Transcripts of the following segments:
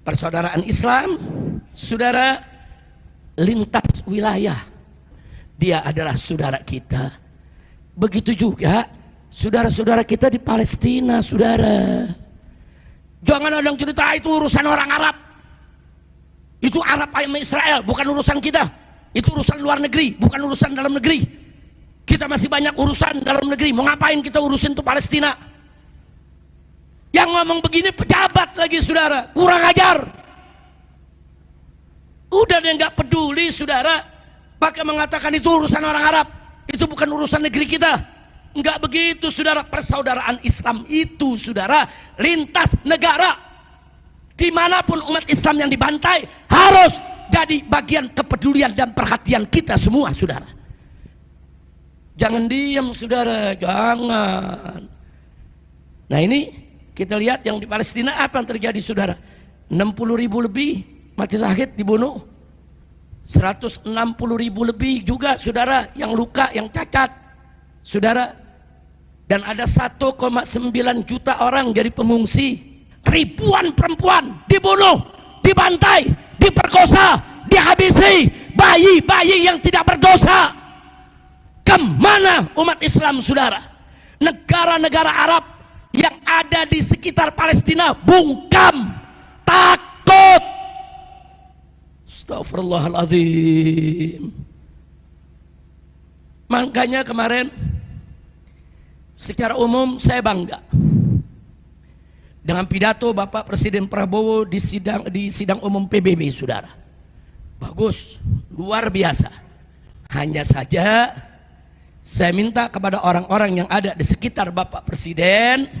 Persaudaraan Islam, saudara, lintas wilayah. Dia adalah saudara kita. Begitu juga saudara-saudara kita di Palestina, saudara. Jangan ada yang cerita itu urusan orang Arab. Itu Arab sama Israel, bukan urusan kita. Itu urusan luar negeri, bukan urusan dalam negeri. Kita masih banyak urusan dalam negeri. Mau ngapain kita urusin tuh Palestina? Yang ngomong begini pejabat lagi, saudara, kurang ajar. Udah dia nggak peduli, saudara, pakai mengatakan itu urusan orang Arab, itu bukan urusan negeri kita. Nggak begitu, saudara. Persaudaraan Islam itu, saudara, lintas negara. Dimanapun umat Islam yang dibantai harus jadi bagian kepedulian dan perhatian kita semua, saudara. Jangan diam, saudara, jangan. Nah ini kita lihat yang di Palestina apa yang terjadi, saudara. 60.000 lebih mati syahid, dibunuh. 160.000 lebih juga, saudara, yang luka, yang cacat, saudara. Dan ada 1,9 juta orang jadi pengungsi. Ribuan perempuan dibunuh, dibantai, diperkosa, dihabisi. Bayi-bayi yang tidak berdosa. Kemana umat Islam, saudara? Negara-negara Arab yang ada di sekitar Palestina bungkam, takut. Astagfirullahaladzim. Makanya kemarin secara umum saya bangga dengan pidato Bapak Presiden Prabowo di sidang umum PBB, saudara. Bagus, luar biasa. Hanya saja saya minta kepada orang-orang yang ada di sekitar Bapak Presiden,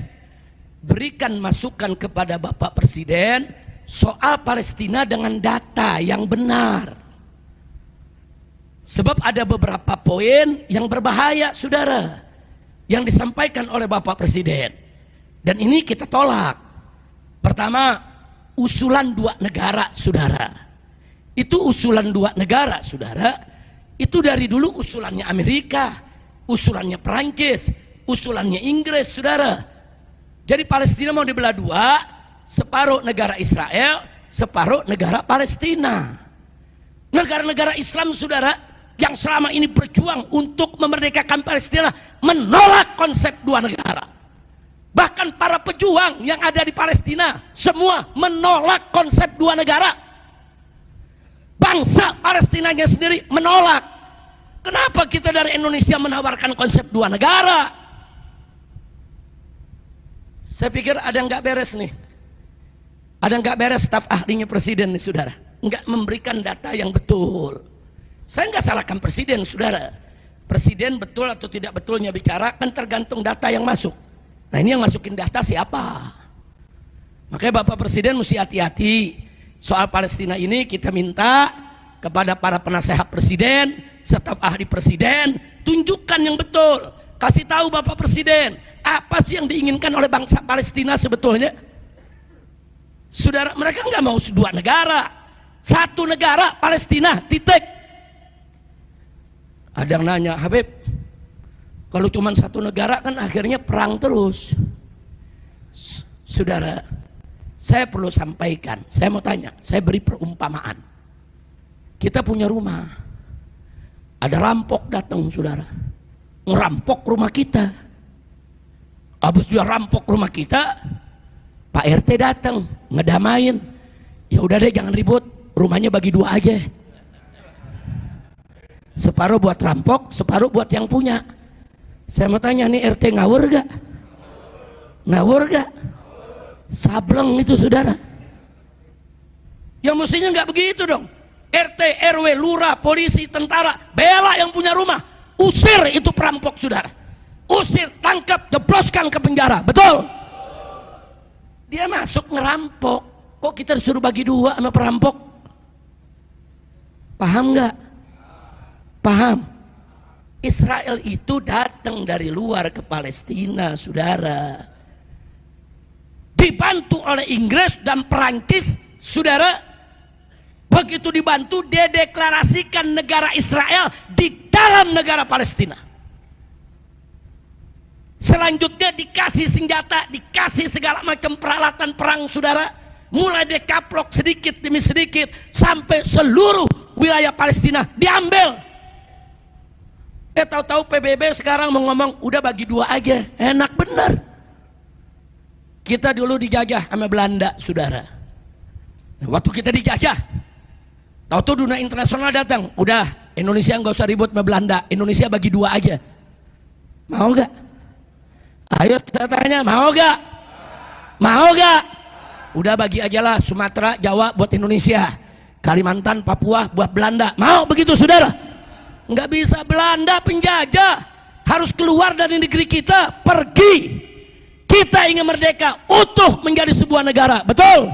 berikan masukan kepada Bapak Presiden soal Palestina dengan data yang benar. Sebab ada beberapa poin yang berbahaya, saudara, yang disampaikan oleh Bapak Presiden. Dan ini kita tolak. Pertama, usulan 2 negara, saudara. Itu usulan 2 negara, saudara. Itu dari dulu usulannya Amerika, usulannya Perancis, usulannya Inggris, saudara. Jadi Palestina mau dibelah 2, separuh negara Israel, separuh negara Palestina. Negara-negara Islam, saudara, yang selama ini berjuang untuk memerdekakan Palestina menolak konsep 2 negara. Bahkan para pejuang yang ada di Palestina semua menolak konsep 2 negara. Bangsa Palestinanya sendiri menolak. Kenapa kita dari Indonesia menawarkan konsep 2 negara? Saya pikir ada yang nggak beres nih. Ada yang nggak beres staf ahlinya presiden nih, saudara. Nggak memberikan data yang betul. Saya nggak salahkan presiden, saudara. Presiden betul atau tidak betulnya bicara kan tergantung data yang masuk. Nah ini yang masukin data siapa? Makanya Bapak Presiden mesti hati-hati. Soal Palestina ini kita minta kepada para penasehat presiden, staf ahli presiden, tunjukkan yang betul. Kasih tahu Bapak Presiden, apa sih yang diinginkan oleh bangsa Palestina sebetulnya? Saudara, mereka nggak mau 2 negara, 1 negara Palestina, titik. Ada yang nanya, Habib, kalau cuma 1 negara kan akhirnya perang terus. Saudara, saya perlu sampaikan, saya mau tanya, saya beri perumpamaan. Kita punya rumah, ada rampok datang, saudara, ngerampok rumah kita. Habis dia rampok rumah kita, Pak RT datang ngedamain. Ya udah deh, jangan ribut, rumahnya bagi 2 aja. Separuh buat rampok, separuh buat yang punya. Saya mau tanya nih, RT ngawur gak? Ngawur gak? Sableng itu, saudara. Yang mestinya nggak begitu dong. RT, RW, lurah, polisi, tentara bela yang punya rumah, usir itu perampok, saudara. Usir, tangkap, jebloskan ke penjara. Betul? Dia masuk ngerampok, kok kita disuruh bagi 2 sama perampok? Paham nggak? Paham? Israel itu datang dari luar ke Palestina, saudara. Dibantu oleh Inggris dan Perancis, saudara. Begitu dibantu, dia deklarasikan negara Israel di dalam negara Palestina. Selanjutnya dikasih senjata, dikasih segala macam peralatan perang, saudara. mulai dekaplok sedikit demi sedikit sampai seluruh wilayah Palestina diambil. Tahu-tahu PBB sekarang mau ngomong udah bagi dua aja, enak bener. Kita dulu dijajah sama Belanda, saudara. Waktu kita dijajah, tahu-tahu dunia internasional datang, udah Indonesia nggak usah ribut sama Belanda, Indonesia bagi dua aja. Mau gak? Ayo saya tanya, mau gak? Mau gak? Udah bagi aja lah, Sumatera, Jawa buat Indonesia, Kalimantan, Papua buat Belanda. Mau begitu saudara? Nggak bisa, Belanda penjajah, harus keluar dari negeri kita, pergi. Kita ingin merdeka, utuh menjadi sebuah negara, betul?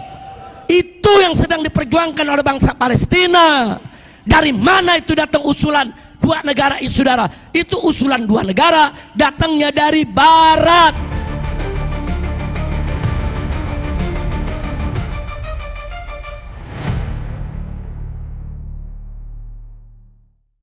Itu yang sedang diperjuangkan oleh bangsa Palestina. Dari mana itu datang usulan dua negara itu, saudara? Itu usulan dua negara datangnya dari barat.